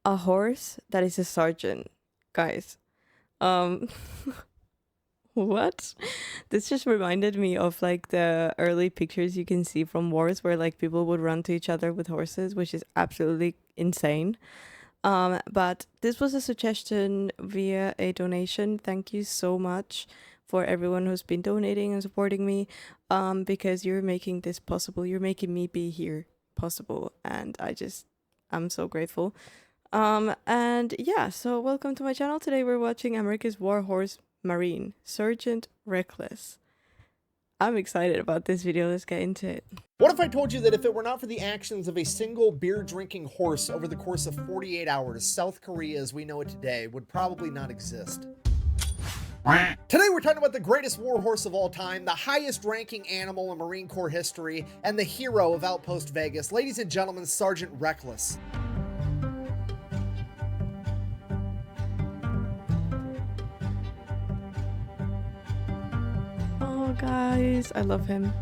a horse that is a sergeant, guys. Um, what? This just reminded me of like the early pictures you can see from wars where like people would run to each other with horses, which is absolutely insane. But this was a suggestion via a donation. Thank you so much for everyone who's been donating and supporting me, because you're making this possible. You're making me be here possible, and I'm so grateful. And yeah, so welcome to my channel. Today we're watching America's Warhorse Marine, Sergeant Reckless. I'm excited about this video. Let's get into it. What if I told you that if it were not for the actions of a single beer-drinking horse over the course of 48 hours, South Korea as we know it today would probably not exist? Today we're talking about the greatest warhorse of all time, the highest ranking animal in Marine Corps history, and the hero of Outpost Vegas. Ladies and gentlemen, Sergeant Reckless. Oh, guys, I love him.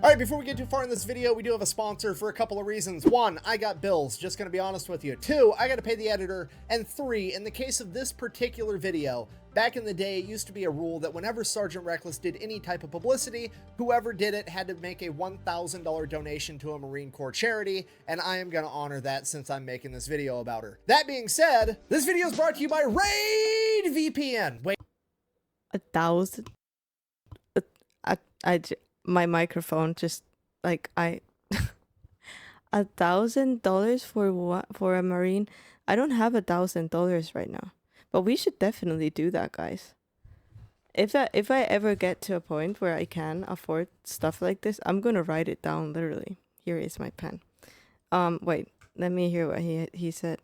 All right, before we get too far in this video, we do have a sponsor for a couple of reasons. One, I got bills, just gonna be honest with you. Two, I gotta pay the editor. And three, in the case of this particular video, back in the day, it used to be a rule that whenever Sergeant Reckless did any type of publicity, whoever did it had to make a $1,000 donation to a Marine Corps charity, and I am gonna honor that since I'm making this video about her. That being said, this video is brought to you by Raid VPN. Wait. 1,000. My microphone just like $1,000 for what? For a Marine? I don't have $1,000 right now, but we should definitely do that, guys. If I ever get to a point where I can afford stuff like this, I'm gonna write it down literally. Here is my pen. Wait, let me hear what he said.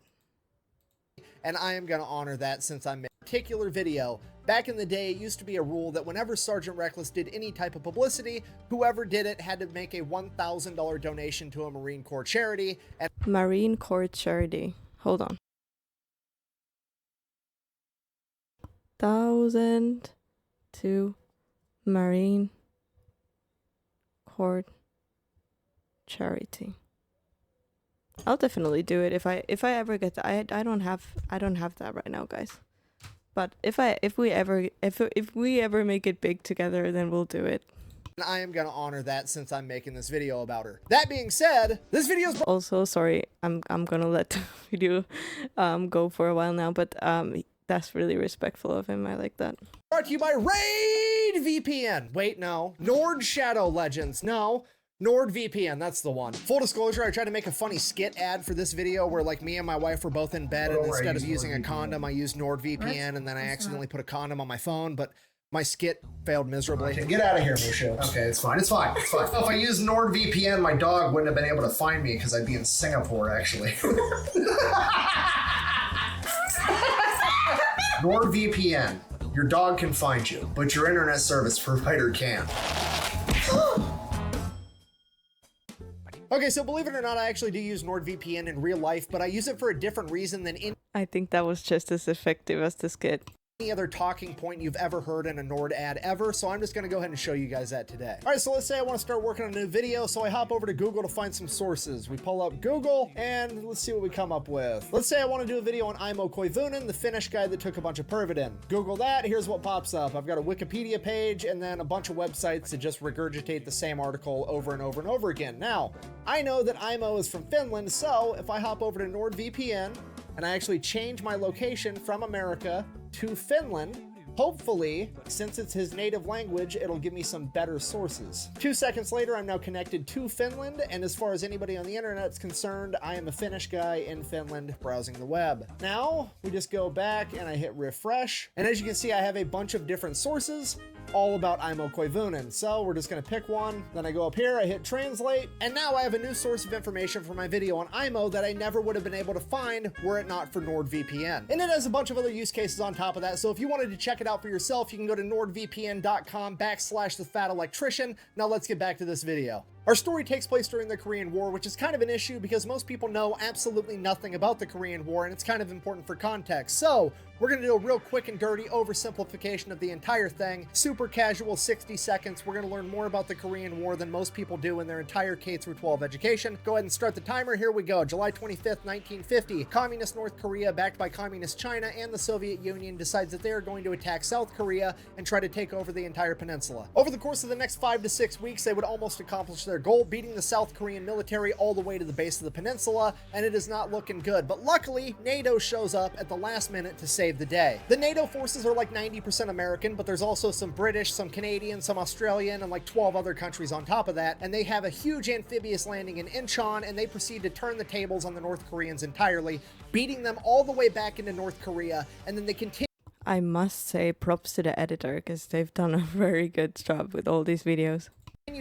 And I am gonna honor that since I'm making a particular video. Back in the day, it used to be a rule that whenever Sergeant Reckless did any type of publicity, whoever did it had to make a $1,000 donation to a Marine Corps charity. And Marine Corps charity. Hold on. 1,000 to Marine Corps charity. I'll definitely do it if I ever get that. I don't have that right now, guys. But if we ever make it big together, then we'll do it. And I am gonna honor that since I'm making this video about her. That being said, this video is also, sorry, I'm gonna let the video go for a while now, but that's really respectful of him. I like that. Brought to you by Raid VPN. Wait, no. Nord Shadow Legends. No. NordVPN, that's the one. Full disclosure, I tried to make a funny skit ad for this video where like me and my wife were both in bed and instead of using a condom, I used NordVPN and then I accidentally put a condom on my phone, but my skit failed miserably. Okay, get out of here, Musho. Okay, it's fine. If I used NordVPN, my dog wouldn't have been able to find me because I'd be in Singapore, actually. NordVPN. Your dog can find you, but your internet service provider can't. Okay, so believe it or not, I actually do use NordVPN in real life, but I use it for a different reason than I think that was just as effective as the skit. any other talking point you've ever heard in a Nord ad ever, so I'm just gonna go ahead and show you guys that today. All right, so let's say I wanna start working on a new video, so I hop over to Google to find some sources. We pull up Google, and let's see what we come up with. Let's say I wanna do a video on Imo Koivunen, the Finnish guy that took a bunch of Pervidin. Google that, here's what pops up. I've got a Wikipedia page, and then a bunch of websites that just regurgitate the same article over and over and over again. Now, I know that Imo is from Finland, so if I hop over to NordVPN, and I actually change my location from America to Finland, hopefully, since it's his native language, it'll give me some better sources. 2 seconds later, I'm now connected to Finland, and as far as anybody on the internet's concerned, I am a Finnish guy in Finland browsing the web. Now, we just go back and I hit refresh, and as you can see, I have a bunch of different sources, all about Imo Koivunen. So we're just gonna pick one, then I go up here, I hit translate, and now I have a new source of information for my video on Imo that I never would have been able to find were it not for NordVPN. And it has a bunch of other use cases on top of that, so if you wanted to check it out for yourself, you can go to nordvpn.com/thefatelectrician. Now let's get back to this video. Our story takes place during the Korean War, which is kind of an issue because most people know absolutely nothing about the Korean War, and it's kind of important for context. So we're going to do a real quick and dirty oversimplification of the entire thing. Super casual, 60 seconds. We're going to learn more about the Korean War than most people do in their entire K-12 education. Go ahead and start the timer. Here we go. July 25th, 1950. Communist North Korea, backed by Communist China and the Soviet Union, decides that they are going to attack South Korea and try to take over the entire peninsula. Over the course of the next 5 to 6 weeks, they would almost accomplish their goal, beating the South Korean military all the way to the base of the peninsula, and it is not looking good. But luckily, NATO shows up at the last minute to save the day. The NATO forces are like 90% American, but there's also some British, some Canadian, some Australian, and like 12 other countries on top of that, and they have a huge amphibious landing in Incheon, and they proceed to turn the tables on the North Koreans entirely, beating them all the way back into North Korea, and then they continue. I must say props to the editor because they've done a very good job with all these videos.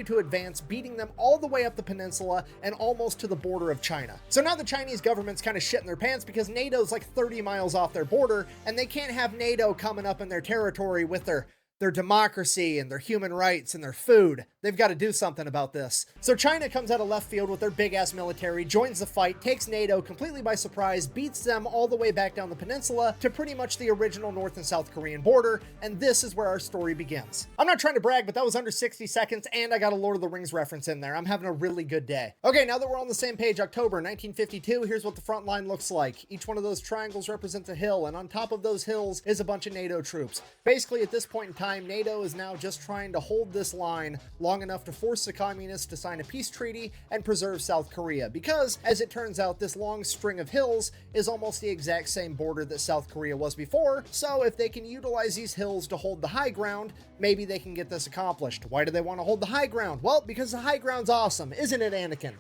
To advance, beating them all the way up the peninsula and almost to the border of China. So now the Chinese government's kind of shitting their pants because NATO's like 30 miles off their border, and they can't have NATO coming up in their territory with their democracy and their human rights and their food. They've got to do something about this. So China comes out of left field with their big-ass military, joins the fight, takes NATO completely by surprise, beats them all the way back down the peninsula to pretty much the original North and South Korean border, and this is where our story begins. I'm not trying to brag, but that was under 60 seconds, and I got a Lord of the Rings reference in there. I'm having a really good day. Okay, now that we're on the same page, October 1952, here's what the front line looks like. Each one of those triangles represents a hill, and on top of those hills is a bunch of NATO troops. Basically, at this point in time, NATO is now just trying to hold this line long enough to force the communists to sign a peace treaty and preserve South Korea, because, as it turns out, this long string of hills is almost the exact same border that South Korea was before, so if they can utilize these hills to hold the high ground, maybe they can get this accomplished. Why do they want to hold the high ground? Well, because the high ground's awesome, isn't it, Anakin?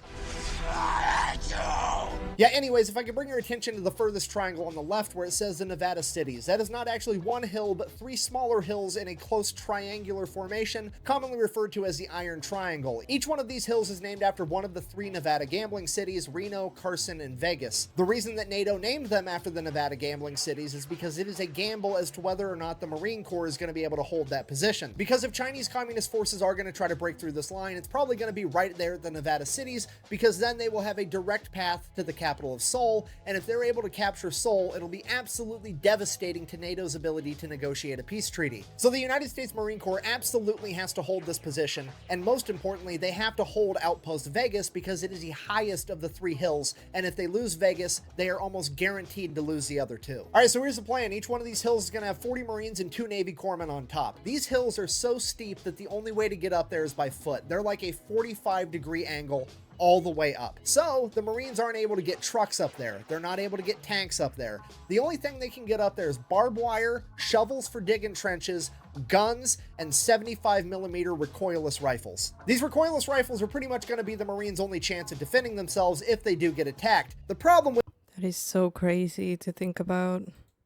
Yeah, anyways, if I could bring your attention to the furthest triangle on the left where it says the Nevada cities, that is not actually one hill, but 3 smaller hills in a close triangular formation, commonly referred to as the Iron Triangle. Each one of these hills is named after one of the 3 Nevada gambling cities, Reno, Carson, and Vegas. The reason that NATO named them after the Nevada gambling cities is because it is a gamble as to whether or not the Marine Corps is going to be able to hold that position. Because if Chinese Communist forces are going to try to break through this line, it's probably going to be right there at the Nevada cities, because then they will have a direct path to the capital of Seoul, and if they're able to capture Seoul, it'll be absolutely devastating to NATO's ability to negotiate a peace treaty. So the United States Marine Corps absolutely has to hold this position, and most importantly, they have to hold Outpost Vegas because it is the highest of the 3 hills, and if they lose Vegas, they are almost guaranteed to lose the other 2. Alright, so here's the plan. Each one of these hills is going to have 40 Marines and 2 Navy corpsmen on top. These hills are so steep that the only way to get up there is by foot. They're like a 45-degree angle all the way up. So the Marines aren't able to get trucks up there. They're not able to get tanks up there. The only thing they can get up there is barbed wire, shovels for digging trenches, guns, and 75mm recoilless rifles. These recoilless rifles are pretty much going to be the Marines' only chance at defending themselves if they do get attacked. The problem with That is so crazy to think about.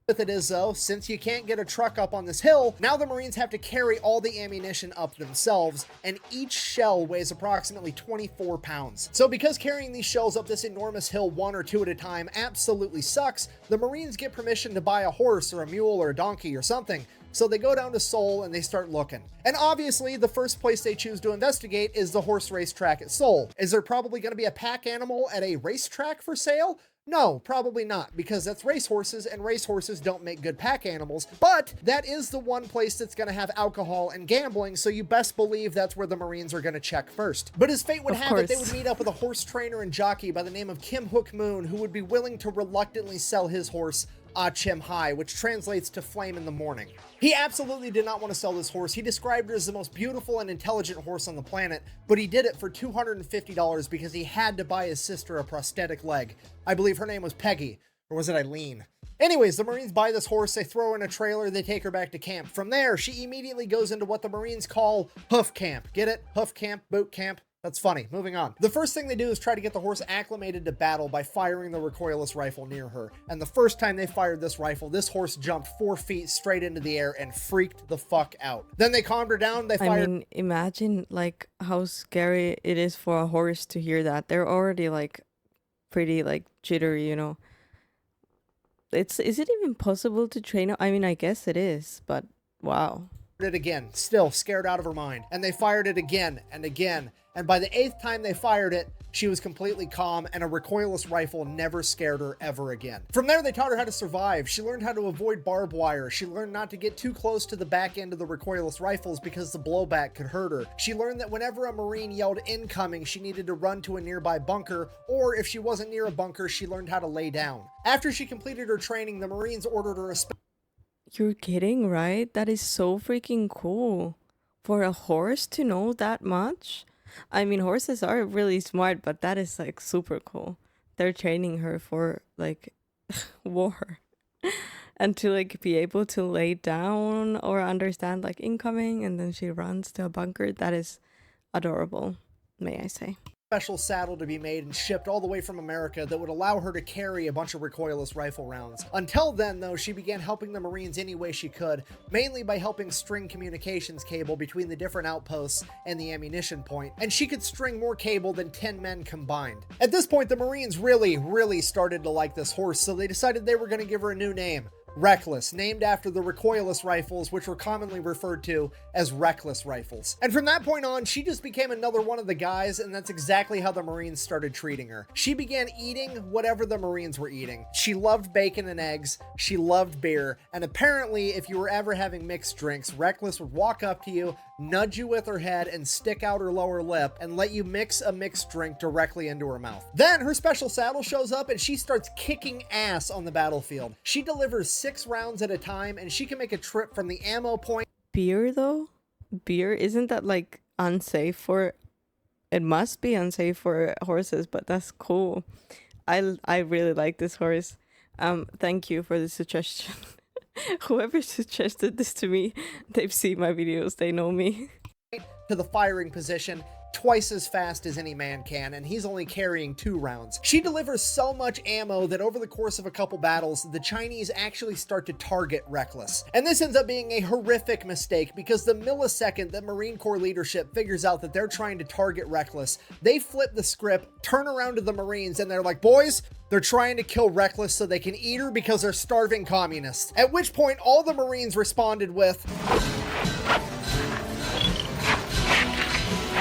it is, though, since you can't get a truck up on this hill, now the Marines have to carry all the ammunition up themselves, and each shell weighs approximately 24 pounds. So because carrying these shells up this enormous hill 1 or 2 at a time absolutely sucks, the Marines get permission to buy a horse or a mule or a donkey or something. So they go down to Seoul and they start looking. And obviously, the first place they choose to investigate is the horse racetrack at Seoul. Is there probably going to be a pack animal at a racetrack for sale? No, probably not, because that's racehorses, and racehorses don't make good pack animals, but that is the one place that's going to have alcohol and gambling, so you best believe that's where the Marines are going to check first. But as fate would have it, they would meet up with a horse trainer and jockey by the name of Kim Hook Moon, who would be willing to reluctantly sell his horse Chim Hai, which translates to flame in the morning. He absolutely did not want to sell this horse. He described it as the most beautiful and intelligent horse on the planet, but he did it for $250 because he had to buy his sister a prosthetic leg. I believe her name was Peggy, or was it Eileen? Anyways, the Marines buy this horse, they throw her in a trailer, they take her back to camp. From there, she immediately goes into what the Marines call hoof camp. Get it? Hoof camp, boot camp. That's funny. Moving on. The first thing they do is try to get the horse acclimated to battle by firing the recoilless rifle near her. And the first time they fired this rifle, this horse jumped 4 feet straight into the air and freaked the fuck out. Then they calmed her down. They fired. I mean, imagine like how scary it is for a horse to hear that. They're already like pretty like jittery, you know. Is it even possible to train? I mean, I guess it is, but wow. It again, still scared out of her mind. And they fired it again and again and by the 8th time they fired it, she was completely calm, and a recoilless rifle never scared her ever again. From there, they taught her how to survive. She learned how to avoid barbed wire. She learned not to get too close to the back end of the recoilless rifles because the blowback could hurt her. She learned that whenever a Marine yelled incoming, she needed to run to a nearby bunker, or if she wasn't near a bunker, she learned how to lay down. After she completed her training, the Marines ordered her a You're kidding, right? That is so freaking cool. For a horse to know that much? I mean, horses are really smart, but that is like super cool. They're training her for like war. And to like be able to lay down or understand like incoming, and then she runs to a bunker. That is adorable, may I say. special saddle to be made and shipped all the way from America that would allow her to carry a bunch of recoilless rifle rounds. Until then, though, she began helping the Marines any way she could, mainly by helping string communications cable between the different outposts and the ammunition point, and she could string more cable than 10 men combined. At this point, the Marines really started to like this horse, so they decided they were going to give her a new name. Reckless, named after the recoilless rifles, which were commonly referred to as reckless rifles. And from that point on, she just became another one of the guys, and that's exactly how the Marines started treating her. She began eating whatever the Marines were eating. She loved bacon and eggs, she loved beer, and apparently if you were ever having mixed drinks, Reckless would walk up to you, nudge you with her head, and stick out her lower lip, and let you mix a mixed drink directly into her mouth. Then her special saddle shows up, and she starts kicking ass on the battlefield. She delivers 6 rounds at a time, and she can make a trip from the ammo point. Beer though? Beer, isn't that like unsafe for... It must be unsafe for horses, but that's cool. I really like this horse. Thank you for the suggestion. Whoever suggested this to me, they've seen my videos, they know me. To the firing position, twice as fast as any man can, and he's only carrying 2 rounds. She delivers so much ammo that over the course of a couple battles, the Chinese actually start to target Reckless. And this ends up being a horrific mistake, because the millisecond that Marine Corps leadership figures out that they're trying to target Reckless, they flip the script, turn around to the Marines, and they're like, boys, they're trying to kill Reckless so they can eat her because they're starving communists. At which point, all the Marines responded with...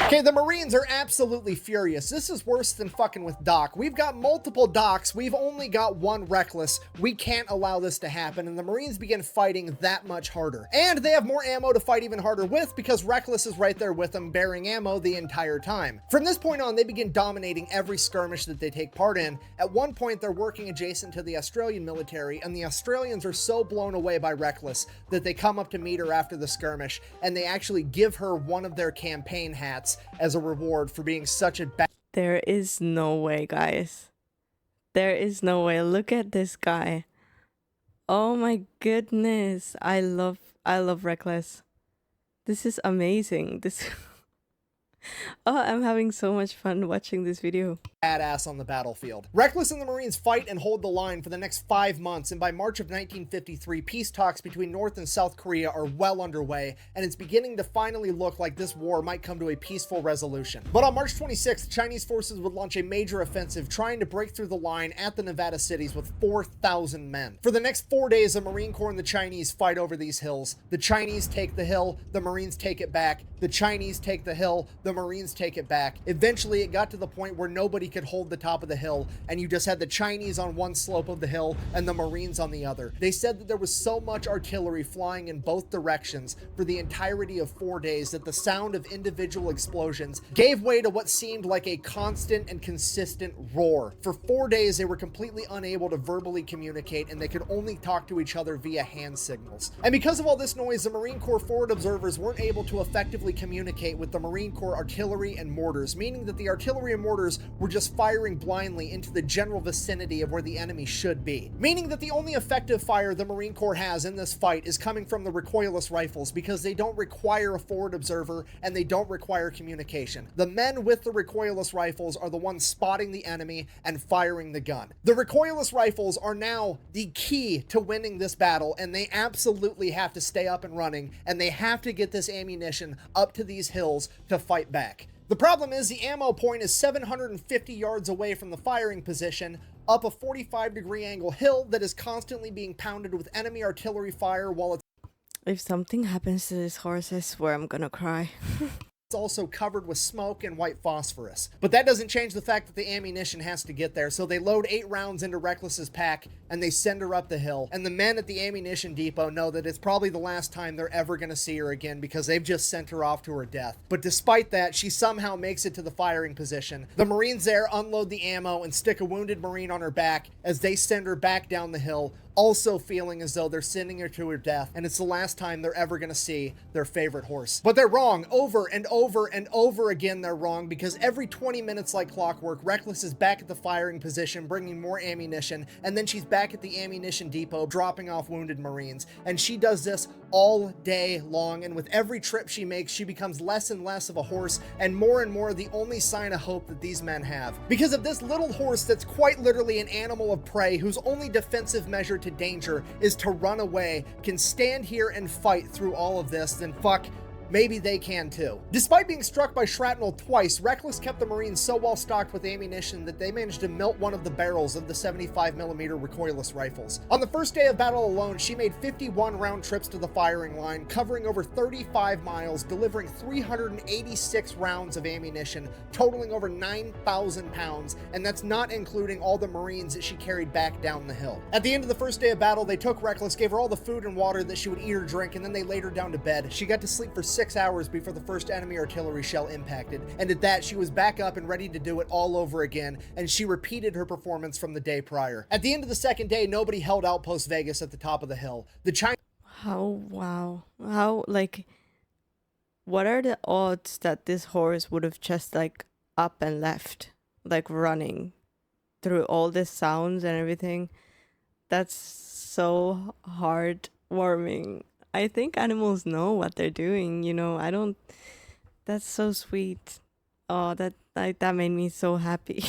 Okay, the Marines are absolutely furious. This is worse than fucking with Doc. We've got multiple Docs. We've only got one Reckless. We can't allow this to happen. And the Marines begin fighting that much harder. And they have more ammo to fight even harder with because Reckless is right there with them bearing ammo the entire time. From this point on, they begin dominating every skirmish that they take part in. At one point, they're working adjacent to the Australian military, and the Australians are so blown away by Reckless that they come up to meet her after the skirmish, and they actually give her one of their campaign hats as a reward for being such a bad... There is no way, guys. There is no way. Look at this guy. Oh my goodness. I love Reckless. This is amazing. Oh, I'm having so much fun watching this video. Badass on the battlefield. Reckless and the Marines fight and hold the line for the next 5 months, and by March of 1953, peace talks between North and South Korea are well underway, and it's beginning to finally look like this war might come to a peaceful resolution. But on March 26th, Chinese forces would launch a major offensive trying to break through the line at the Nevada cities with 4,000 men. For the next 4 days, the Marine Corps and the Chinese fight over these hills. The Chinese take the hill, the Marines take it back. The Chinese take the hill, the Marines take it back. Eventually, it got to the point where nobody could hold the top of the hill, and you just had the Chinese on one slope of the hill and the Marines on the other. They said that there was so much artillery flying in both directions for the entirety of 4 days that the sound of individual explosions gave way to what seemed like a constant and consistent roar. For 4 days, they were completely unable to verbally communicate, and they could only talk to each other via hand signals. And because of all this noise, the Marine Corps forward observers weren't able to effectively communicate with the Marine Corps artillery and mortars, meaning that the artillery and mortars were just firing blindly into the general vicinity of where the enemy should be. Meaning that the only effective fire the Marine Corps has in this fight is coming from the recoilless rifles, because they don't require a forward observer and they don't require communication. The men with the recoilless rifles are the ones spotting the enemy and firing the gun. The recoilless rifles are now the key to winning this battle, and they absolutely have to stay up and running, and they have to get this ammunition up to these hills to fight back. The problem is the ammo point is 750 yards away from the firing position, up a 45-degree angle hill that is constantly being pounded with enemy artillery fire while it's If something happens to this horse, I swear I'm gonna cry. also covered with smoke and white phosphorus. But that doesn't change the fact that the ammunition has to get there, so they load 8 rounds into Reckless's pack and they send her up the hill. And the men at the ammunition depot know that it's probably the last time they're ever going to see her again because they've just sent her off to her death. But despite that, she somehow makes it to the firing position. The Marines there unload the ammo and stick a wounded Marine on her back as they send her back down the hill, also feeling as though they're sending her to her death, and it's the last time they're ever going to see their favorite horse. But they're wrong. Over and over and over again, they're wrong, because every 20 minutes like clockwork, Reckless is back at the firing position, bringing more ammunition, and then she's back at the ammunition depot, dropping off wounded Marines. And she does this all day long, and with every trip she makes, she becomes less and less of a horse, and more the only sign of hope that these men have. Because of this little horse that's quite literally an animal of prey, whose only defensive measure to danger is to run away, can stand here and fight through all of this, then fuck, maybe they can too. Despite being struck by shrapnel twice, Reckless kept the Marines so well stocked with ammunition that they managed to melt one of the barrels of the 75mm recoilless rifles. On the first day of battle alone, she made 51 round trips to the firing line, covering over 35 miles, delivering 386 rounds of ammunition, totaling over 9,000 pounds, and that's not including all the Marines that she carried back down the hill. At the end of the first day of battle, they took Reckless, gave her all the food and water that she would eat or drink, and then they laid her down to bed. She got to sleep for 6 hours before the first enemy artillery shell impacted, and at that, she was back up and ready to do it all over again, and she repeated her performance from the day prior. At the end of the second day, nobody held Outpost Vegas at the top of the hill. The Chinese... What are the odds that this horse would have just, like, up and left, like, running through all the sounds and everything? That's so heartwarming. I think animals know what they're doing, you know. That's so sweet. Oh, that made me so happy.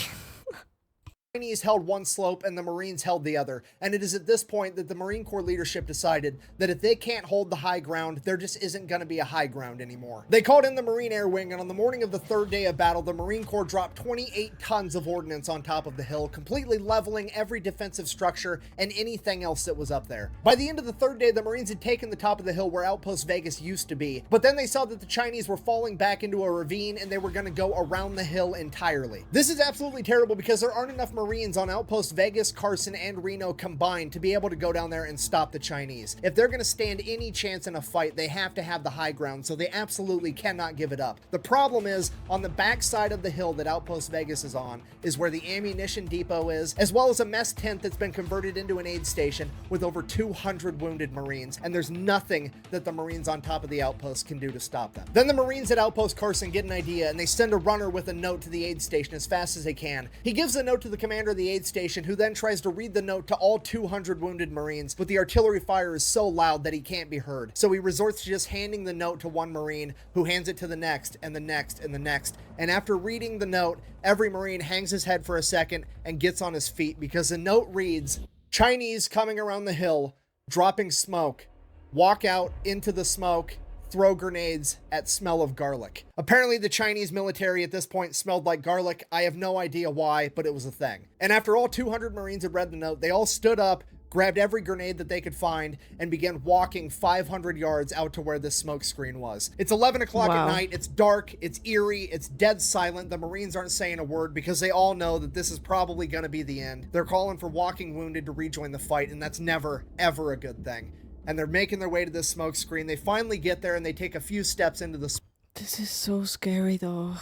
Chinese held one slope and the Marines held the other, and it is at this point that the Marine Corps leadership decided that if they can't hold the high ground, there just isn't going to be a high ground anymore. They called in the Marine Air Wing, and on the morning of the third day of battle, the Marine Corps dropped 28 tons of ordnance on top of the hill, completely leveling every defensive structure and anything else that was up there. By the end of the third day, the Marines had taken the top of the hill where Outpost Vegas used to be, but then they saw that the Chinese were falling back into a ravine and they were going to go around the hill entirely. This is absolutely terrible because there aren't enough Marines on Outpost Vegas, Carson, and Reno combined to be able to go down there and stop the Chinese. If they're going to stand any chance in a fight, they have to have the high ground, so they absolutely cannot give it up. The problem is, on the back side of the hill that Outpost Vegas is on, is where the ammunition depot is, as well as a mess tent that's been converted into an aid station with over 200 wounded Marines, and there's nothing that the Marines on top of the outpost can do to stop them. Then the Marines at Outpost Carson get an idea, and they send a runner with a note to the aid station as fast as they can. He gives the note to the commander of the aid station, who then tries to read the note to all 200 wounded Marines, but the artillery fire is so loud that he can't be heard. So he resorts to just handing the note to one Marine, who hands it to the next, and the next, and the next. And after reading the note, every Marine hangs his head for a second and gets on his feet, because the note reads, "Chinese coming around the hill, dropping smoke. Walk out into the smoke. Throw grenades at smell of garlic." Apparently the Chinese military at this point smelled like garlic. I have no idea why, but it was a thing. And after all 200 Marines had read the note, they all stood up, grabbed every grenade that they could find, and began walking 500 yards out to where this smoke screen was. It's 11 o'clock at night, it's dark, it's eerie, it's dead silent. The Marines aren't saying a word because they all know that this is probably going to be the end. They're calling for walking wounded to rejoin the fight, and that's never, ever a good thing. And they're making their way to this smoke screen. They finally get there and they take a few steps into the This is so scary though.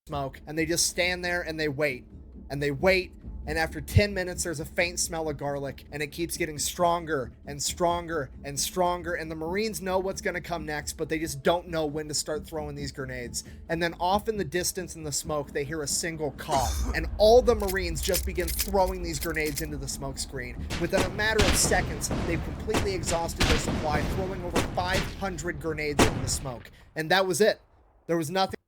Smoke, and they just stand there and they wait. And they wait, and after 10 minutes there's a faint smell of garlic, and it keeps getting stronger and stronger and stronger, and the Marines know what's going to come next, but they just don't know when to start throwing these grenades. And then off in the distance in the smoke, they hear a single cough, and all the Marines just begin throwing these grenades into the smoke screen. Within a matter of seconds, they've completely exhausted their supply, throwing over 500 grenades into the smoke. And that was it. There was nothing.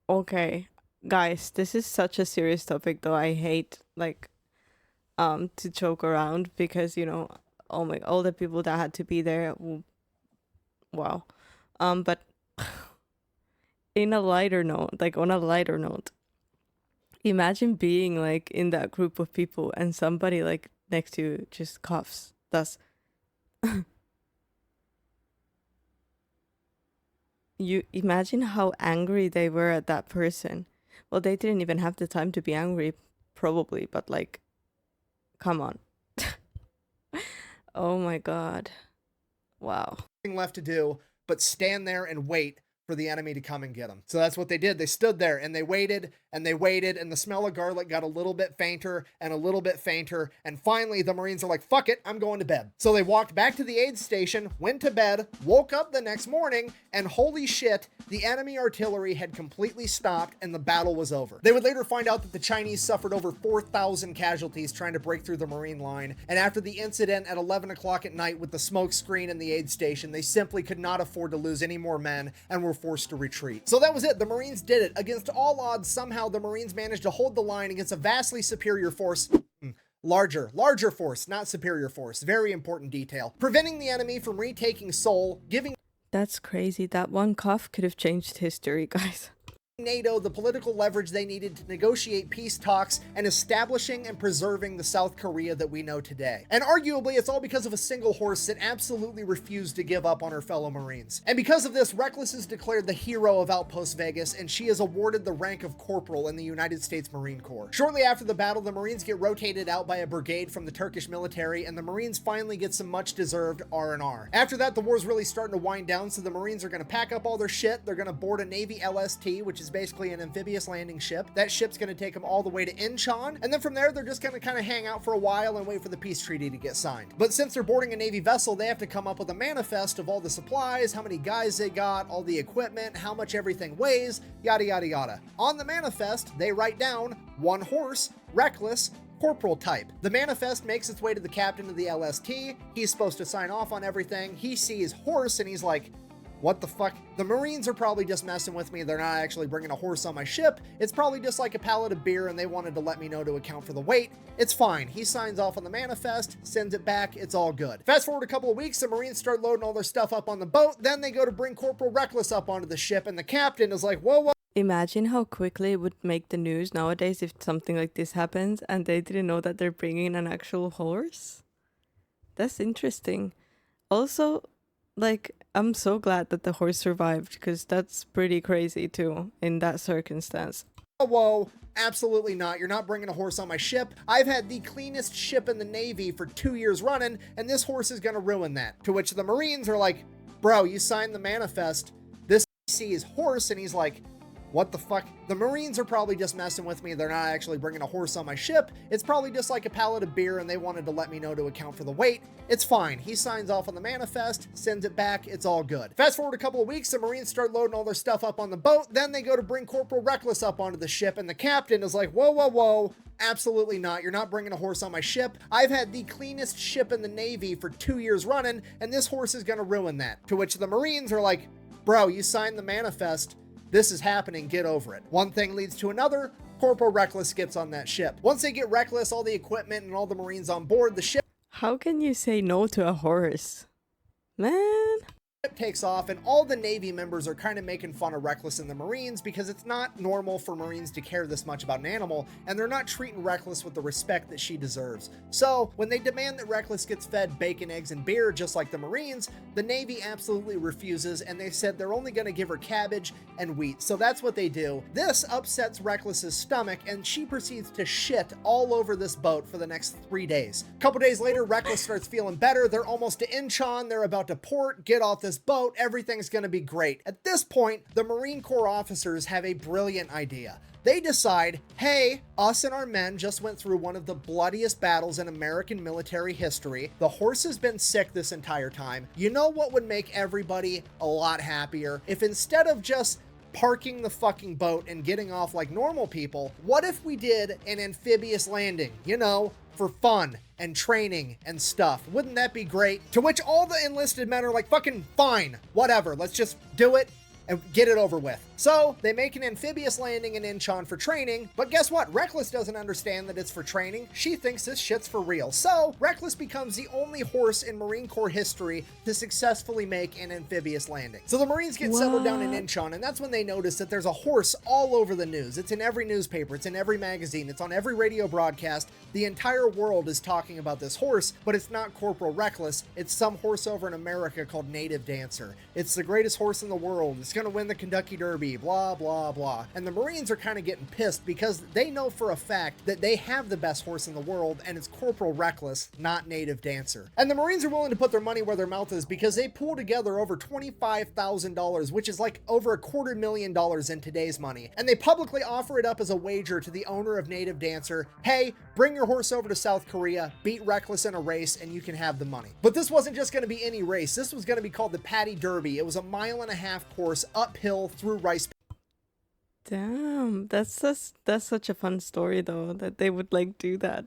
Okay, guys, this is such a serious topic though. I hate to joke around because, you know, all the people that had to be there. Wow. But in a lighter note, on a lighter note, imagine being like in that group of people and somebody like next to you just coughs. That's You imagine how angry they were at that person. Well, they didn't even have the time to be angry, probably, but like, come on. Oh my God. Wow. Left to do but stand there and wait for the enemy to come and get them. So that's what they did. They stood there and they waited and they waited, and the smell of garlic got a little bit fainter and a little bit fainter, and finally the Marines are like, fuck it, I'm going to bed. So they walked back to the aid station, went to bed, woke up the next morning, and holy shit, the enemy artillery had completely stopped and the battle was over. They would later find out that the Chinese suffered over 4,000 casualties trying to break through the Marine line, and after the incident at 11 o'clock at night with the smoke screen in the aid station, they simply could not afford to lose any more men and were forced to retreat. So that was it. The Marines did it. Against all odds, somehow the Marines managed to hold the line against a vastly superior force. Larger force, not superior force. Very important detail. Preventing the enemy from retaking Seoul, giving That's crazy. That one cough could have changed history, guys. NATO the political leverage they needed to negotiate peace talks and establishing and preserving the South Korea that we know today. And arguably, it's all because of a single horse that absolutely refused to give up on her fellow Marines. And because of this, Reckless is declared the hero of Outpost Vegas, and she is awarded the rank of corporal in the United States Marine Corps. Shortly after the battle, the Marines get rotated out by a brigade from the Turkish military, and the Marines finally get some much-deserved R&R. After that, the war's really starting to wind down, so the Marines are going to pack up all their shit. They're going to board a Navy LST, which is basically an amphibious landing ship. That ship's going to take them all the way to Incheon, and then from there they're just going to kind of hang out for a while and wait for the peace treaty to get signed. But since they're boarding a Navy vessel, they have to come up with a manifest of all the supplies, how many guys they got, all the equipment, how much everything weighs, yada yada yada. On the manifest, they write down one horse, Reckless, corporal type. The manifest makes its way to the captain of the LST. He's supposed to sign off on everything. He sees horse and he's like, what the fuck? The Marines are probably just messing with me. They're not actually bringing a horse on my ship. It's probably just like a pallet of beer and they wanted to let me know to account for the weight. It's fine. He signs off on the manifest, sends it back. It's all good. Fast forward a couple of weeks, the Marines start loading all their stuff up on the boat. Then they go to bring Corporal Reckless up onto the ship and the captain is like, whoa, whoa. Imagine how quickly it would make the news nowadays if something like this happens and they didn't know that they're bringing an actual horse. That's interesting. Also, like, I'm so glad that the horse survived because that's pretty crazy too in that circumstance. Whoa, absolutely not. You're not bringing a horse on my ship. I've had the cleanest ship in the Navy for 2 years running, and this horse is going to ruin that. To which the Marines are like, bro, you signed the manifest. This sees horse, and he's like, what the fuck? The Marines are probably just messing with me. They're not actually bringing a horse on my ship. It's probably just like a pallet of beer and they wanted to let me know to account for the weight. It's fine. He signs off on the manifest, sends it back. It's all good. Fast forward a couple of weeks, the Marines start loading all their stuff up on the boat. Then they go to bring Corporal Reckless up onto the ship and the captain is like, whoa, whoa, whoa. Absolutely not. You're not bringing a horse on my ship. I've had the cleanest ship in the Navy for 2 years running, and this horse is going to ruin that. To which the Marines are like, bro, you signed the manifest. This is happening, get over it. One thing leads to another, Corporal Reckless gets on that ship. Once they get Reckless, all the equipment and all the Marines on board, the ship How can you say no to a horse? Man. takes off, and all the Navy members are kind of making fun of Reckless and the Marines because it's not normal for Marines to care this much about an animal, and they're not treating Reckless with the respect that she deserves. So when they demand that Reckless gets fed bacon, eggs, and beer just like the Marines, the Navy absolutely refuses, and they said they're only going to give her cabbage and wheat. So that's what they do. This upsets Reckless's stomach, and she proceeds to shit all over this boat for the next 3 days. A couple days later, Reckless starts feeling better. They're almost to Incheon. They're about to port, get off this boat. Everything's going to be great. At this point, the Marine Corps officers have a brilliant idea. They decide, hey, us and our men just went through one of the bloodiest battles in American military history. The horse has been sick this entire time. You know what would make everybody a lot happier? If instead of just parking the fucking boat and getting off like normal people, what if we did an amphibious landing? You know, for fun and training and stuff. Wouldn't that be great? To which all the enlisted men are like, fucking fine, whatever, let's just do it and get it over with. So they make an amphibious landing in Incheon for training, but guess what? Reckless doesn't understand that it's for training. She thinks this shit's for real. So Reckless becomes the only horse in Marine Corps history to successfully make an amphibious landing. So the Marines get settled down in Incheon, and that's when they notice that there's a horse all over the news. It's in every newspaper, it's in every magazine, it's on every radio broadcast. The entire world is talking about this horse, but it's not Corporal Reckless. It's some horse over in America called Native Dancer. It's the greatest horse in the world. It's gonna win the Kentucky Derby, blah, blah, blah. And the Marines are kind of getting pissed because they know for a fact that they have the best horse in the world, and it's Corporal Reckless, not Native Dancer. And the Marines are willing to put their money where their mouth is because they pull together over $25,000, which is like over $250,000 in today's money. And they publicly offer it up as a wager to the owner of Native Dancer. Hey, bring your horse over to South Korea, beat Reckless in a race, and you can have the money. But this wasn't just going to be any race. This was going to be called the Paddy Derby. It was a 1.5 mile course uphill through rice. Damn, that's such a fun story though, that they would like do that.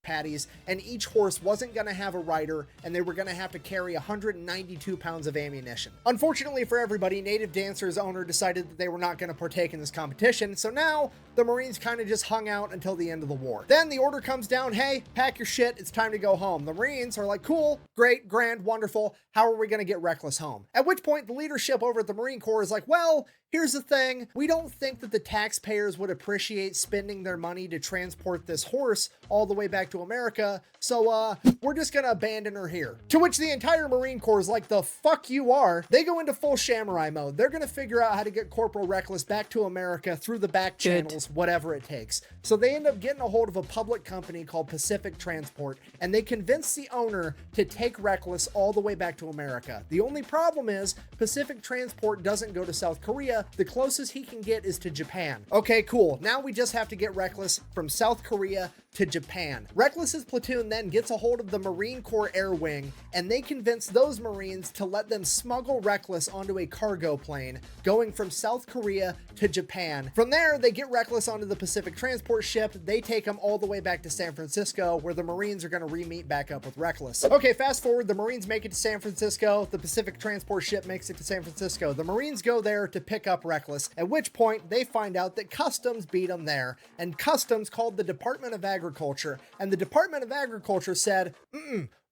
Paddies, and each horse wasn't going to have a rider, and they were going to have to carry 192 pounds of ammunition. Unfortunately for everybody, Native Dancer's owner decided that they were not going to partake in this competition, so now the Marines kind of just hung out until the end of the war. Then the order comes down, hey, pack your shit, it's time to go home. The Marines are like, cool, great, grand, wonderful, how are we going to get Reckless home? At which point the leadership over at the Marine Corps is like, well, here's the thing, we don't think that the taxpayers would appreciate spending their money to transport this horse all the way back to America, so we're just gonna abandon her here. To which the entire Marine Corps is like, the fuck you are. They go into full samurai mode. They're gonna figure out how to get Corporal Reckless back to America through the back channels, whatever it takes. So they end up getting a hold of a public company called Pacific Transport, and they convince the owner to take Reckless all the way back to America. The only problem is Pacific Transport doesn't go to South Korea. The closest he can get is to Japan. Okay, cool. Now we just have to get Reckless from South Korea to Japan. Reckless's platoon then gets a hold of the Marine Corps Air Wing, and they convince those Marines to let them smuggle Reckless onto a cargo plane going from South Korea to Japan. From there, they get Reckless onto the Pacific Transport ship. They take him all the way back to San Francisco, where the Marines are going to re-meet back up with Reckless. Okay, fast forward, the Marines make it to San Francisco. The Pacific Transport ship makes it to San Francisco. The Marines go there to pick up Reckless, at which point they find out that Customs beat them there, and Customs called the Department of Agriculture, and the Department of Agriculture said,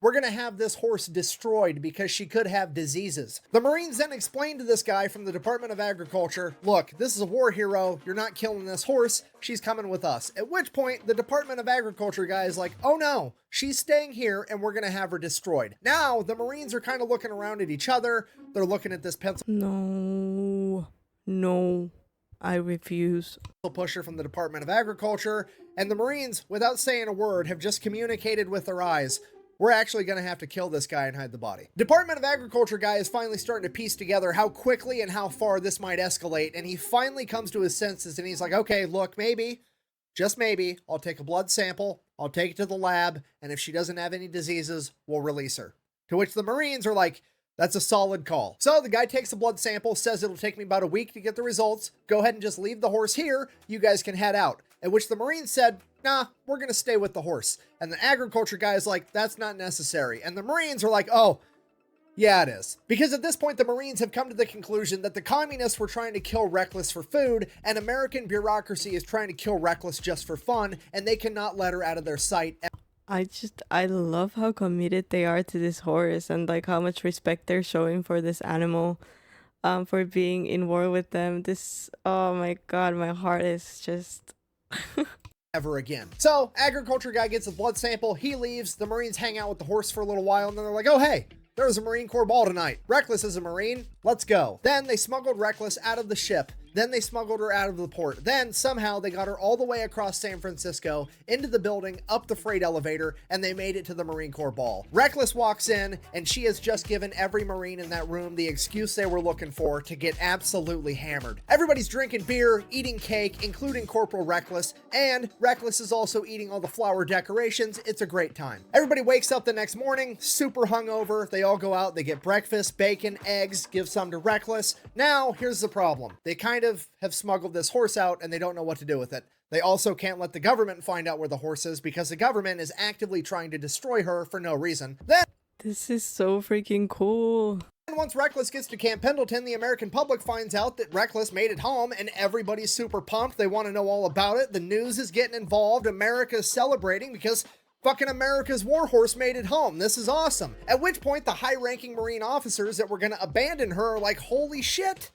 we're gonna have this horse destroyed because she could have diseases. The Marines then explained to this guy from the Department of Agriculture, look, this is a war hero, you're not killing this horse, she's coming with us. At which point, the Department of Agriculture guy is like, oh no, she's staying here and we're gonna have her destroyed. Now, the Marines are kind of looking around at each other, they're looking at this pencil No, I refuse. pusher from the Department of Agriculture, and the Marines, without saying a word, have just communicated with their eyes. We're actually going to have to kill this guy and hide the body. Department of Agriculture guy is finally starting to piece together how quickly and how far this might escalate, and he finally comes to his senses and he's like, okay, look, maybe, just maybe, I'll take a blood sample, I'll take it to the lab, and if she doesn't have any diseases, we'll release her. To which the Marines are like, that's a solid call. So the guy takes a blood sample, says it'll take me about a week to get the results. Go ahead and just leave the horse here. You guys can head out. At which the Marines said, nah, we're going to stay with the horse. And the agriculture guy is like, that's not necessary. And the Marines are like, oh, yeah, it is. Because at this point, the Marines have come to the conclusion that the communists were trying to kill Reckless for food, and American bureaucracy is trying to kill Reckless just for fun, and they cannot let her out of their sight. I love how committed they are to this horse, and like how much respect they're showing for this animal, for being in war with them. Oh my God, my heart is just ever again. So agriculture guy gets a blood sample, he leaves, the Marines hang out with the horse for a little while, and then they're like, oh hey, there was a Marine Corps ball tonight. Reckless is a Marine, let's go. Then they smuggled Reckless out of the ship. Then they smuggled her out of the port. Then somehow they got her all the way across San Francisco, into the building, up the freight elevator, and they made it to the Marine Corps ball. Reckless walks in, and she has just given every Marine in that room the excuse they were looking for to get absolutely hammered. Everybody's drinking beer, eating cake, including Corporal Reckless, and Reckless is also eating all the flower decorations. It's a great time. Everybody wakes up the next morning, super hungover. They all go out, they get breakfast, bacon, eggs, give some to Reckless. Now, here's the problem. They kind of have smuggled this horse out and they don't know what to do with it. They also can't let the government find out where the horse is because the government is actively trying to destroy her for no reason. Then this is so freaking cool. And once Reckless gets to Camp Pendleton, the American public finds out that Reckless made it home, and everybody's super pumped. They want to know all about it. The news is getting involved. America's celebrating because fucking America's Warhorse made it home. This is awesome. At which point, the high-ranking Marine officers that were going to abandon her are like, holy shit.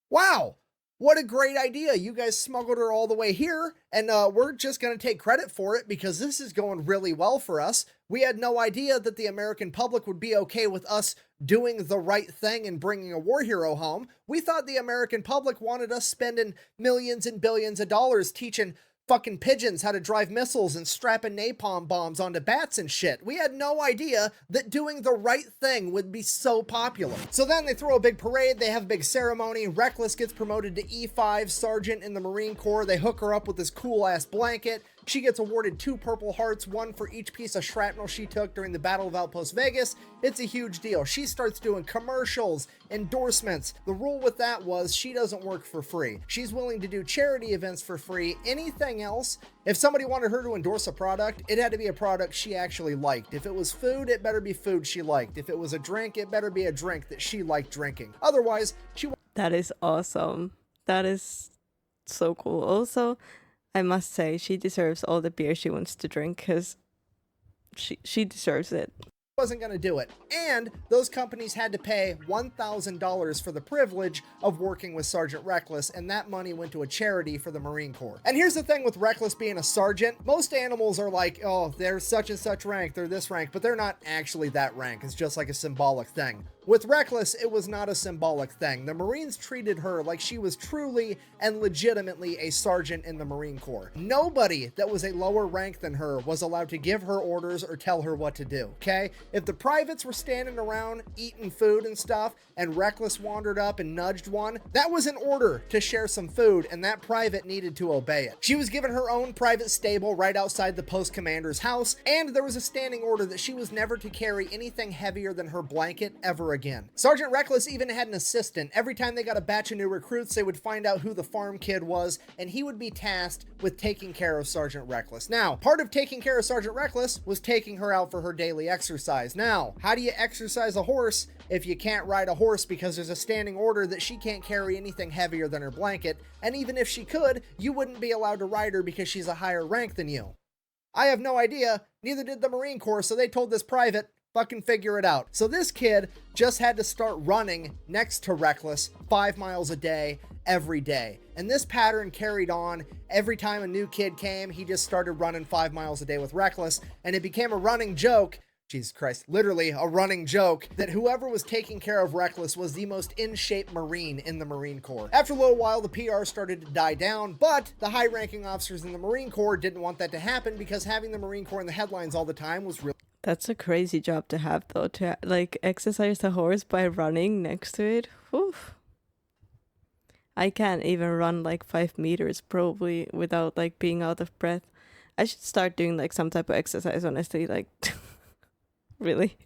Wow. What a great idea. You guys smuggled her all the way here, and we're just going to take credit for it because this is going really well for us. We had no idea that the American public would be okay with us doing the right thing and bringing a war hero home. We thought the American public wanted us spending millions and billions of dollars teaching fucking pigeons how to drive missiles and strapping napalm bombs onto bats and shit. We had no idea that doing the right thing would be so popular. So then they throw a big parade, they have a big ceremony. Reckless gets promoted to E5 sergeant in the Marine Corps. They hook her up with this cool ass blanket. She gets awarded 2 Purple Hearts, 1 for each piece of shrapnel she took during the Battle of Outpost Vegas. It's a huge deal. She starts doing commercials, endorsements. The rule with that was she doesn't work for free. She's willing to do charity events for free. Anything else, if somebody wanted her to endorse a product, it had to be a product she actually liked. If it was food, it better be food she liked. If it was a drink, it better be a drink that she liked drinking. Otherwise, she... That is awesome. That is so cool. Also, I must say, she deserves all the beer she wants to drink because she deserves it. wasn't going to do it. And those companies had to pay $1,000 for the privilege of working with Sergeant Reckless, and that money went to a charity for the Marine Corps. And here's the thing with Reckless being a sergeant. Most animals are like, oh, they're such and such rank, they're this rank, but they're not actually that rank. It's just like a symbolic thing. With Reckless, it was not a symbolic thing. The Marines treated her like she was truly and legitimately a sergeant in the Marine Corps. Nobody that was a lower rank than her was allowed to give her orders or tell her what to do, okay? If the privates were standing around eating food and stuff, and Reckless wandered up and nudged one, that was an order to share some food, and that private needed to obey it. She was given her own private stable right outside the post commander's house, and there was a standing order that she was never to carry anything heavier than her blanket ever again. Sergeant Reckless even had an assistant. Every time they got a batch of new recruits, they would find out who the farm kid was, and he would be tasked with taking care of Sergeant Reckless. Now, part of taking care of Sergeant Reckless was taking her out for her daily exercise. Now, how do you exercise a horse if you can't ride a horse because there's a standing order that she can't carry anything heavier than her blanket, and even if she could, you wouldn't be allowed to ride her because she's a higher rank than you? I have no idea, neither did the Marine Corps, so they told this private, fucking figure it out. So this kid just had to start running next to Reckless 5 miles a day, every day. And this pattern carried on. Every time a new kid came, he just started running 5 miles a day with Reckless, and it became a running joke. Jesus Christ, literally a running joke that whoever was taking care of Reckless was the most in-shape Marine in the Marine Corps. After a little while, the PR started to die down, but the high-ranking officers in the Marine Corps didn't want that to happen because having the Marine Corps in the headlines all the time was really... That's a crazy job to have, though, to like exercise the horse by running next to it. Oof. I can't even run like 5 meters probably without like being out of breath. I should start doing like some type of exercise, honestly, like really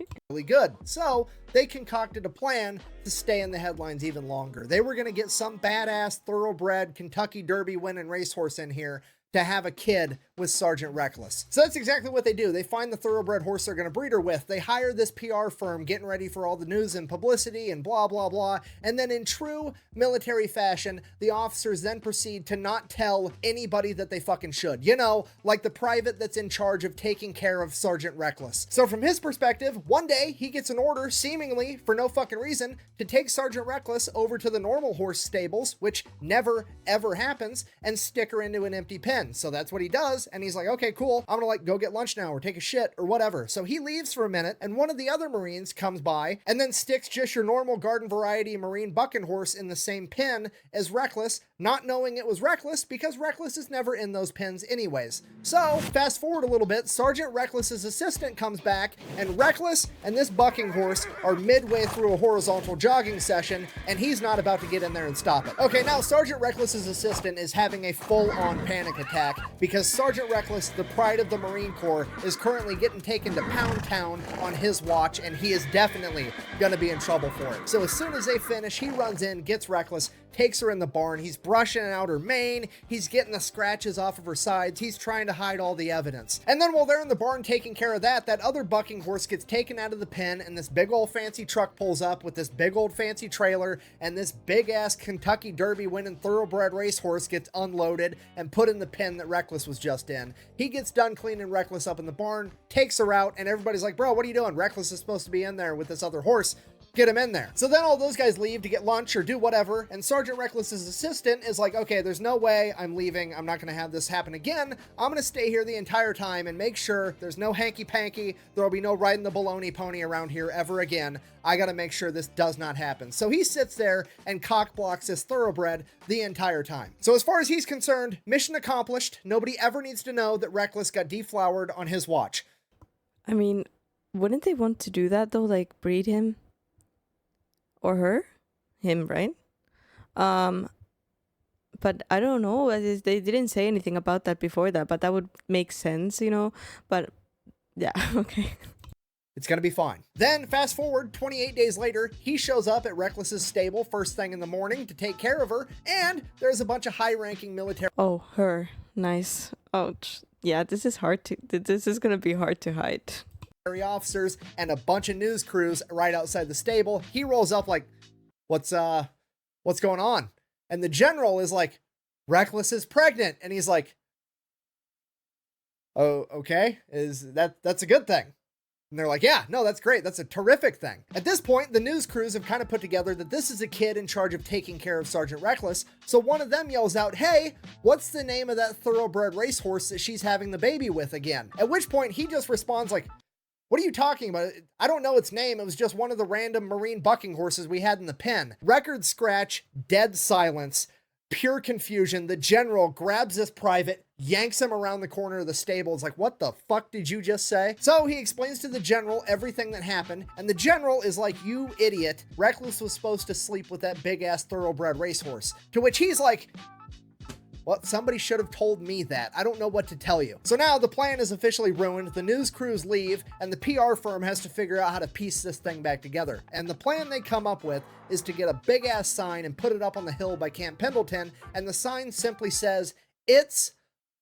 good. So they concocted a plan to stay in the headlines even longer. They were going to get some badass thoroughbred Kentucky Derby winning racehorse in here to have a kid with Sergeant Reckless. So that's exactly what they do. They find the thoroughbred horse they're going to breed her with. They hire this PR firm getting ready for all the news and publicity and blah, blah, blah. And then in true military fashion, the officers then proceed to not tell anybody that they fucking should. You know, like the private that's in charge of taking care of Sergeant Reckless. So from his perspective, one day he gets an order, seemingly for no fucking reason, to take Sergeant Reckless over to the normal horse stables, which never, ever happens, and stick her into an empty pen. So that's what he does. And he's like, okay, cool. I'm gonna like go get lunch now or take a shit or whatever. So he leaves for a minute and one of the other Marines comes by and then sticks just your normal garden variety Marine bucking horse in the same pen as Reckless, not knowing it was Reckless because Reckless is never in those pens anyways. So fast forward a little bit, Sergeant Reckless's assistant comes back and Reckless and this bucking horse are midway through a horizontal jogging session and he's not about to get in there and stop it. Okay, now Sergeant Reckless's assistant is having a full-on panic attack. attack because Sergeant Reckless, the pride of the Marine Corps, is currently getting taken to Pound Town on his watch, and he is definitely going to be in trouble for it. So as soon as they finish, he runs in, gets Reckless, takes her in the barn. He's brushing out her mane. He's getting the scratches off of her sides. He's trying to hide all the evidence. And then while they're in the barn taking care of that, that other bucking horse gets taken out of the pen, and this big old fancy truck pulls up with this big old fancy trailer, and this big ass Kentucky Derby winning thoroughbred racehorse gets unloaded and put in the pen that Reckless was just in. He gets done cleaning Reckless up in the barn, takes her out, and everybody's like, bro, what are you doing? Reckless is supposed to be in there with this other horse. Get him in there. So then all those guys leave to get lunch or do whatever, and Sergeant Reckless's assistant is like, okay, there's no way I'm leaving. I'm not going to have this happen again. I'm going to stay here the entire time and make sure there's no hanky-panky. There'll be no riding the baloney pony around here ever again. I got to make sure this does not happen. So he sits there and cock blocks this thoroughbred the entire time. So as far as he's concerned, mission accomplished. Nobody ever needs to know that Reckless got deflowered on his watch. I mean, wouldn't they want to do that though? Like breed him? Or her? Him, right? But I don't know. They didn't say anything about that before that, but that would make sense, you know? But yeah, okay. It's going to be fine. Then, fast forward 28 days later, he shows up at Reckless's stable first thing in the morning to take care of her, and there's a bunch of high-ranking military... Oh, her. Nice. Oh, yeah, this is hard to... This is going to be hard to hide. Officers and a bunch of news crews right outside the stable. He rolls up like, what's going on? And the general is like, Reckless is pregnant. And he's like, oh, okay. That's a good thing? And they're like, yeah, no, that's great. That's a terrific thing. At this point, the news crews have kind of put together that this is a kid in charge of taking care of Sergeant Reckless. So one of them yells out, hey, what's the name of that thoroughbred racehorse that she's having the baby with again? At which point he just responds like, what are you talking about? I don't know its name. It was just one of the random Marine bucking horses we had in the pen. Record scratch, dead silence, pure confusion. The general grabs this private, yanks him around the corner of the stable. It's like, what the fuck did you just say? So he explains to the general everything that happened, and the general is like, you idiot. Reckless was supposed to sleep with that big ass thoroughbred racehorse. To which he's like, well, somebody should have told me that. I don't know what to tell you. So now the plan is officially ruined. The news crews leave, and the PR firm has to figure out how to piece this thing back together. And the plan they come up with is to get a big ass sign and put it up on the hill by Camp Pendleton. And the sign simply says, it's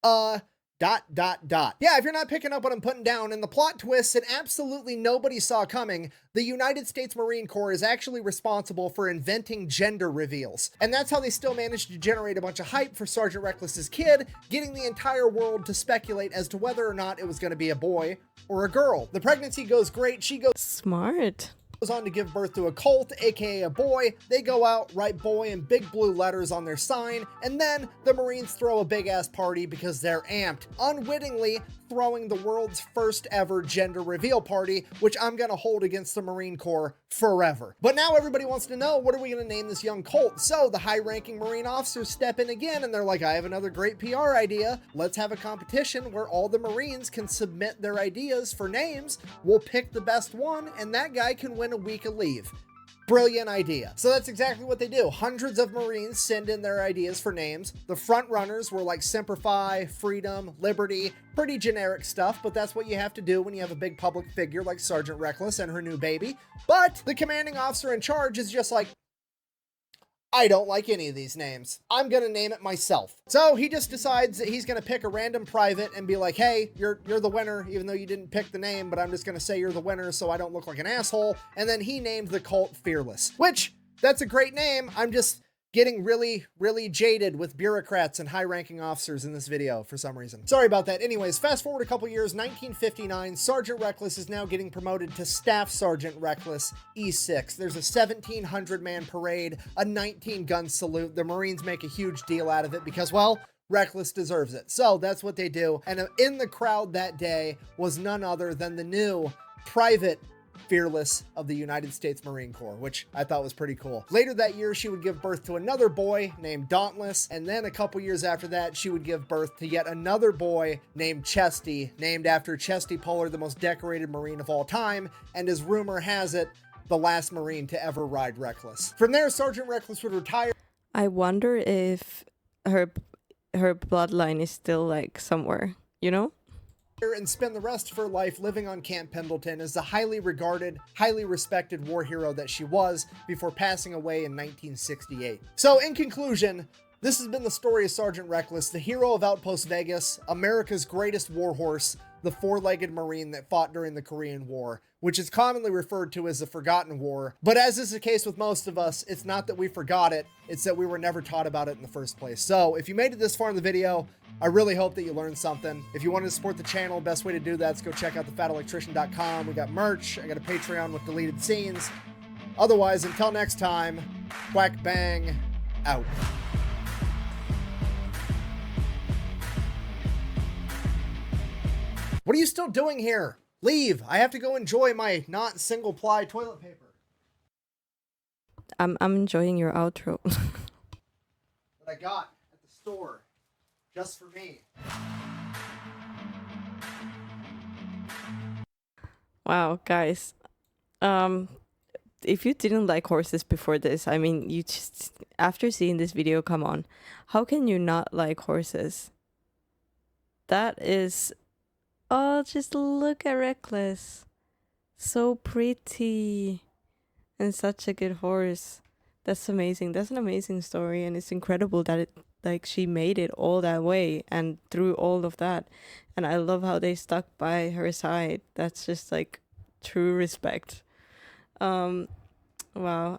a ... Yeah, if you're not picking up what I'm putting down, and the plot twists that absolutely nobody saw coming, the United States Marine Corps is actually responsible for inventing gender reveals. And that's how they still managed to generate a bunch of hype for Sergeant Reckless's kid, getting the entire world to speculate as to whether or not it was going to be a boy or a girl. The pregnancy goes great. She goes Smart. on to give birth to a colt, aka a boy. They go out, write boy in big blue letters on their sign, and then the Marines throw a big ass party because they're amped, unwittingly throwing the world's first ever gender reveal party, which I'm gonna hold against the Marine Corps forever. But now everybody wants to know, what are we gonna name this young colt? So the high-ranking Marine officers step in again, and they're like, I have another great PR idea. Let's have a competition where all the Marines can submit their ideas for names. We'll pick the best one, and that guy can win a week of leave. Brilliant idea. So that's exactly what they do. Hundreds of Marines send in their ideas for names. The front runners were like Semper Fi, Freedom, Liberty, pretty generic stuff, but that's what you have to do when you have a big public figure like Sergeant Reckless and her new baby. But the commanding officer in charge is just like, I don't like any of these names. I'm gonna name it myself. So he just decides that he's gonna pick a random private and be like, hey, you're the winner, even though you didn't pick the name, but I'm just gonna say you're the winner so I don't look like an asshole. And then he named the cult Fearless, which, that's a great name. I'm just getting really, really jaded with bureaucrats and high-ranking officers in this video for some reason. Sorry about that. Anyways, fast forward a couple years, 1959, Sergeant Reckless is now getting promoted to Staff Sergeant Reckless, E6. There's a 1,700-man parade, a 19-gun salute. The Marines make a huge deal out of it because, well, Reckless deserves it. So that's what they do. And in the crowd that day was none other than the new Private Fearless of the United States Marine Corps, which I thought was pretty cool. Later that year, she would give birth to another boy named Dauntless, and then a couple years after that, she would give birth to yet another boy named Chesty, named after Chesty Puller, the most decorated Marine of all time, and as rumor has it, the last Marine to ever ride Reckless. From there, Sergeant Reckless would retire. I wonder if her bloodline is still like somewhere, you know? And spend the rest of her life living on Camp Pendleton as the highly regarded, highly respected war hero that she was before passing away in 1968. So in conclusion, this has been the story of Sergeant Reckless, the hero of Outpost Vegas, America's greatest warhorse, the four-legged Marine that fought during the Korean War, which is commonly referred to as the Forgotten War. But as is the case with most of us, it's not that we forgot it, it's that we were never taught about it in the first place. So if you made it this far in the video, I really hope that you learned something. If you want to support the channel, best way to do that is go check out thefatelectrician.com. We got merch, I got a Patreon with deleted scenes. Otherwise, until next time, quack bang, out. What are you still doing here? Leave. I have to go enjoy my not single ply toilet paper. I'm enjoying your outro. That I got at the store. Just for me. Wow, guys. If you didn't like horses before this, I mean, you just, after seeing this video, come on. How can you not like horses? That is... Oh, just look at Reckless. So pretty. And such a good horse. That's amazing. That's an amazing story. And it's incredible that it, like, she made it all that way and through all of that. And I love how they stuck by her side. That's just like true respect. Wow.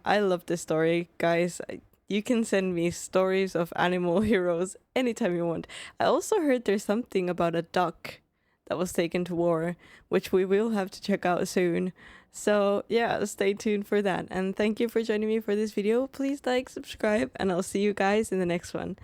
I love this story, guys. You can send me stories of animal heroes anytime you want. I also heard there's something about a duck that was taken to war, which we will have to check out soon. So yeah, stay tuned for that. And thank you for joining me for this video. Please like, subscribe, and I'll see you guys in the next one.